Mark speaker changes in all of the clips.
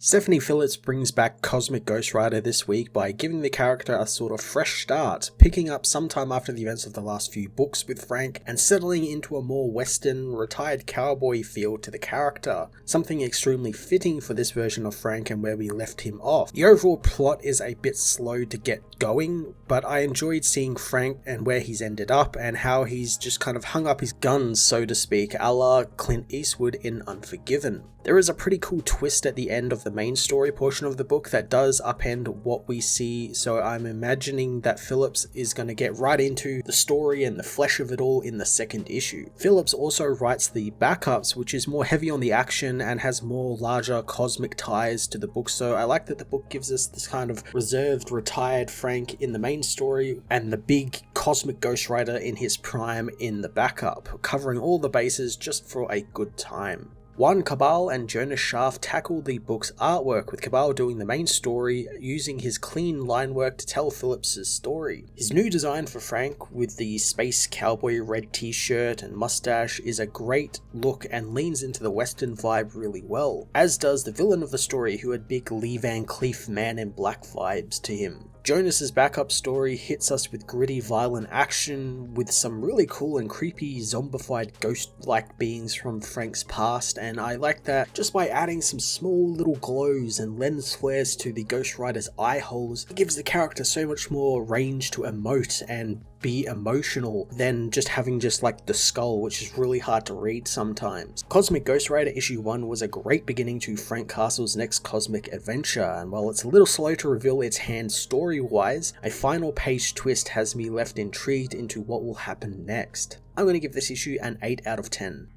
Speaker 1: Stephanie Phillips brings back Cosmic Ghost Rider this week by giving the character a sort of fresh start, picking up sometime after the events of the last few books with Frank and settling into a more western, retired cowboy feel to the character, something extremely fitting for this version of Frank and where we left him off. The overall plot is a bit slow to get going, but I enjoyed seeing Frank and where he's ended up and how he's just kind of hung up his guns, so to speak, a la Clint Eastwood in Unforgiven. There is a pretty cool twist at the end of the main story portion of the book that does upend what we see, so I'm imagining that Phillips is going to get right into the story and the flesh of it all in the second issue. Phillips also writes the backups, which is more heavy on the action and has more larger cosmic ties to the book, so I like that the book gives us this kind of reserved, retired Frank in the main story and the big cosmic Ghost Rider in his prime in the backup, covering all the bases just for a good time. Juan Cabal and Jonas Schaff tackle the book's artwork, with Cabal doing the main story, using his clean line work to tell Phillips' story. His new design for Frank, with the space cowboy red t-shirt and mustache, is a great look and leans into the western vibe really well, as does the villain of the story, who had big Lee Van Cleef Man in Black vibes to him. Jonas's backup story hits us with gritty, violent action, with some really cool and creepy zombified ghost-like beings from Frank's past, and I like that just by adding some small little glows and lens flares to the Ghost Rider's eye holes, it gives the character so much more range to emote and be emotional than just having like the skull, which is really hard to read sometimes. Cosmic Ghost Rider issue 1 was a great beginning to Frank Castle's next cosmic adventure, and while it's a little slow to reveal its hand story-wise, a final page twist has me left intrigued into what will happen next. I'm going to give this issue an 8 out of 10.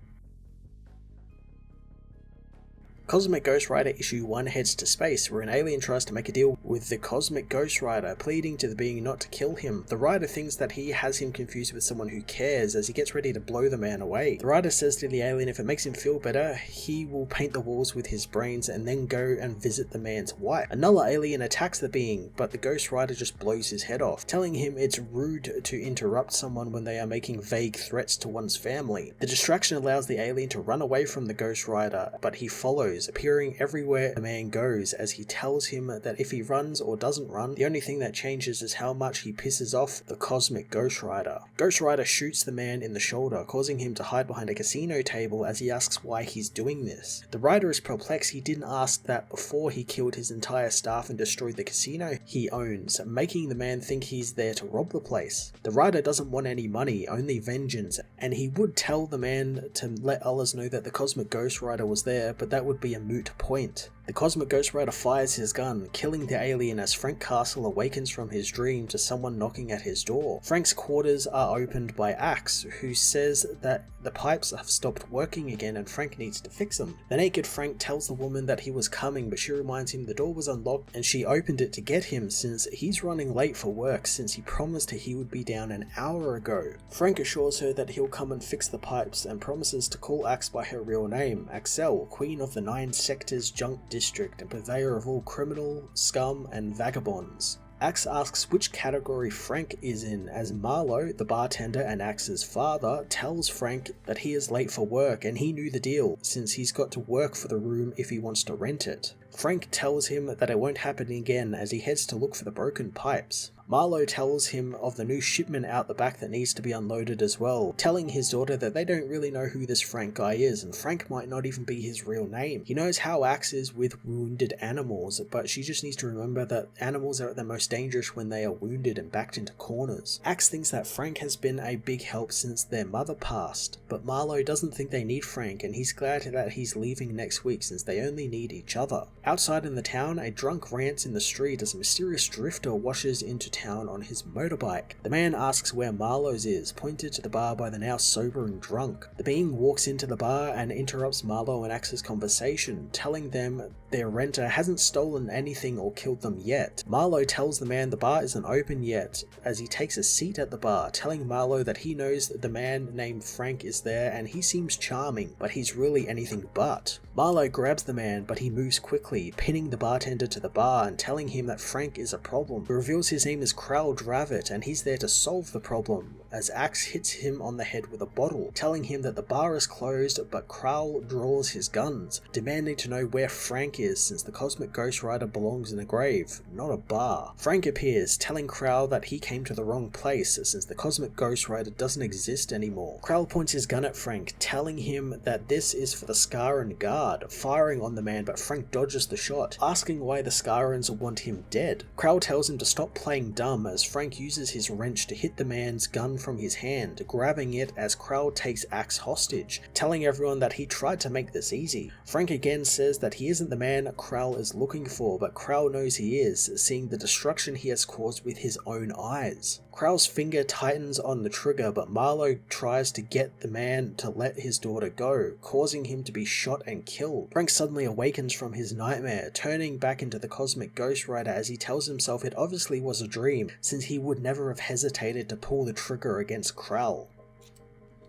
Speaker 1: Cosmic Ghost Rider issue 1 heads to space, where an alien tries to make a deal with the Cosmic Ghost Rider, pleading to the being not to kill him. The Rider thinks that he has him confused with someone who cares, as he gets ready to blow the man away. The Rider says to the alien if it makes him feel better, he will paint the walls with his brains and then go and visit the man's wife. Another alien attacks the being, but the Ghost Rider just blows his head off, telling him it's rude to interrupt someone when they are making vague threats to one's family. The distraction allows the alien to run away from the Ghost Rider, but he follows, appearing everywhere the man goes, as he tells him that if he runs or doesn't run, the only thing that changes is how much he pisses off the Cosmic Ghost Rider. Ghost Rider shoots the man in the shoulder, causing him to hide behind a casino table as he asks why he's doing this. The Rider is perplexed. He didn't ask that before he killed his entire staff and destroyed the casino he owns, making the man think he's there to rob the place. The Rider doesn't want any money, only vengeance, and he would tell the man to let others know that the Cosmic Ghost Rider was there, but that would be a moot point. The Cosmic Ghost Rider fires his gun, killing the alien as Frank Castle awakens from his dream to someone knocking at his door. Frank's quarters are opened by Axe, who says that the pipes have stopped working again and Frank needs to fix them. The naked Frank tells the woman that he was coming, but she reminds him the door was unlocked and she opened it to get him, since he's running late for work since he promised her he would be down an hour ago. Frank assures her that he'll come and fix the pipes and promises to call Axe by her real name, Axel, Queen of the 9 Sectors Junk District and purveyor of all criminal, scum and vagabonds. Axe asks which category Frank is in, as Marlowe, the bartender and Axe's father, tells Frank that he is late for work and he knew the deal, since he's got to work for the room if he wants to rent it. Frank tells him that it won't happen again as he heads to look for the broken pipes. Marlowe tells him of the new shipment out the back that needs to be unloaded as well, telling his daughter that they don't really know who this Frank guy is, and Frank might not even be his real name. He knows how Axe is with wounded animals, but she just needs to remember that animals are at their most dangerous when they are wounded and backed into corners. Axe thinks that Frank has been a big help since their mother passed, but Marlowe doesn't think they need Frank, and he's glad that he's leaving next week since they only need each other. Outside in the town, a drunk rants in the street as a mysterious drifter washes into town on his motorbike. The man asks where Marlowe's is, pointed to the bar by the now sober and drunk. The being walks into the bar and interrupts Marlowe and Axe's conversation, telling them their renter hasn't stolen anything or killed them yet. Marlowe tells the man the bar isn't open yet, as he takes a seat at the bar, telling Marlowe that he knows the man named Frank is there and he seems charming, but he's really anything but. Marlowe grabs the man, but he moves quickly, pinning the bartender to the bar and telling him that Frank is a problem. He reveals his name is Krell Dravit and he's there to solve the problem, as Axe hits him on the head with a bottle, telling him that the bar is closed, but Krell draws his guns, demanding to know where Frank appears since the Cosmic Ghost Rider belongs in a grave, not a bar. Frank appears, telling Krell that he came to the wrong place since the Cosmic Ghost Rider doesn't exist anymore. Krell points his gun at Frank, telling him that this is for the Scarran Guard, firing on the man, but Frank dodges the shot, asking why the Scarrans want him dead. Krell tells him to stop playing dumb as Frank uses his wrench to hit the man's gun from his hand, grabbing it as Krell takes Axe hostage, telling everyone that he tried to make this easy. Frank again says that he isn't the man Krell is looking for, but Krell knows he is, seeing the destruction he has caused with his own eyes. Krell's finger tightens on the trigger, but Marlowe tries to get the man to let his daughter go, causing him to be shot and killed. Frank suddenly awakens from his nightmare, turning back into the Cosmic Ghost Rider as he tells himself it obviously was a dream, since he would never have hesitated to pull the trigger against Krell.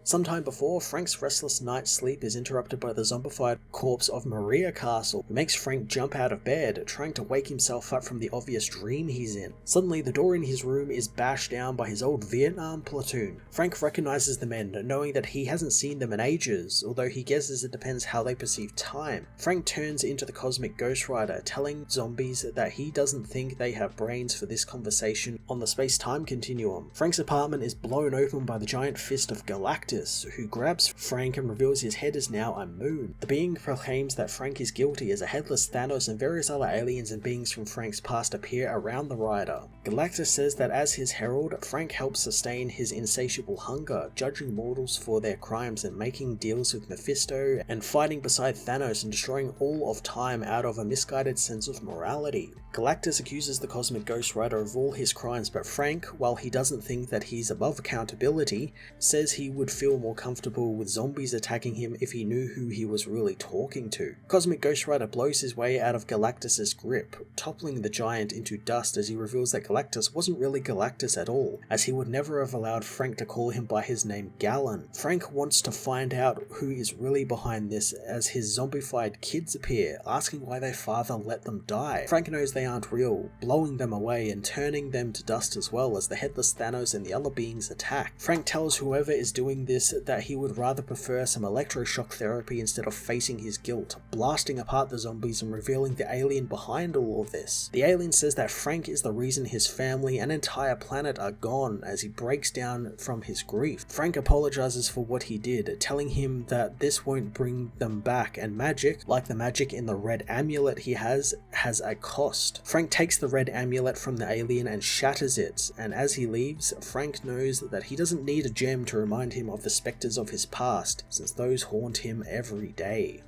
Speaker 1: Sometime before, Frank's restless night's sleep is interrupted by the zombified corpse of Maria Castle, who makes Frank jump out of bed, trying to wake himself up from the obvious dream he's in. Suddenly, the door in his room is bashed down by his old Vietnam platoon. Frank recognizes the men, knowing that he hasn't seen them in ages, although he guesses it depends how they perceive time. Frank turns into the Cosmic Ghost Rider, telling zombies that he doesn't think they have brains for this conversation on the space-time continuum. Frank's apartment is blown open by the giant fist of Galactus, who grabs Frank and reveals his head is now a moon. The being proclaims that Frank is guilty as a headless Thanos and various other aliens and beings from Frank's past appear around the Rider. Galactus says that as his herald, Frank helps sustain his insatiable hunger, judging mortals for their crimes and making deals with Mephisto and fighting beside Thanos and destroying all of time out of a misguided sense of morality. Galactus accuses the Cosmic Ghost Rider of all his crimes, but Frank, while he doesn't think that he's above accountability, says he would feel more comfortable with zombies attacking him if he knew who he was really talking to. Cosmic Ghost Rider blows his way out of Galactus' grip, toppling the giant into dust as he reveals that Galactus wasn't really Galactus at all, as he would never have allowed Frank to call him by his name Gallon. Frank wants to find out who is really behind this as his zombified kids appear, asking why their father let them die. Frank knows they aren't real, blowing them away and turning them to dust as well as the headless Thanos and the other beings attack. Frank tells whoever is doing this that he would rather prefer some electroshock therapy instead of facing his guilt, blasting apart the zombies and revealing the alien behind all of this. The alien says that Frank is the reason his family and entire planet are gone as he breaks down from his grief. Frank apologizes for what he did, telling him that this won't bring them back, and magic, like the magic in the red amulet he has a cost. Frank takes the red amulet from the alien and shatters it, and as he leaves, Frank knows that he doesn't need a gem to remind him of the specters of his past, since those haunt him every day.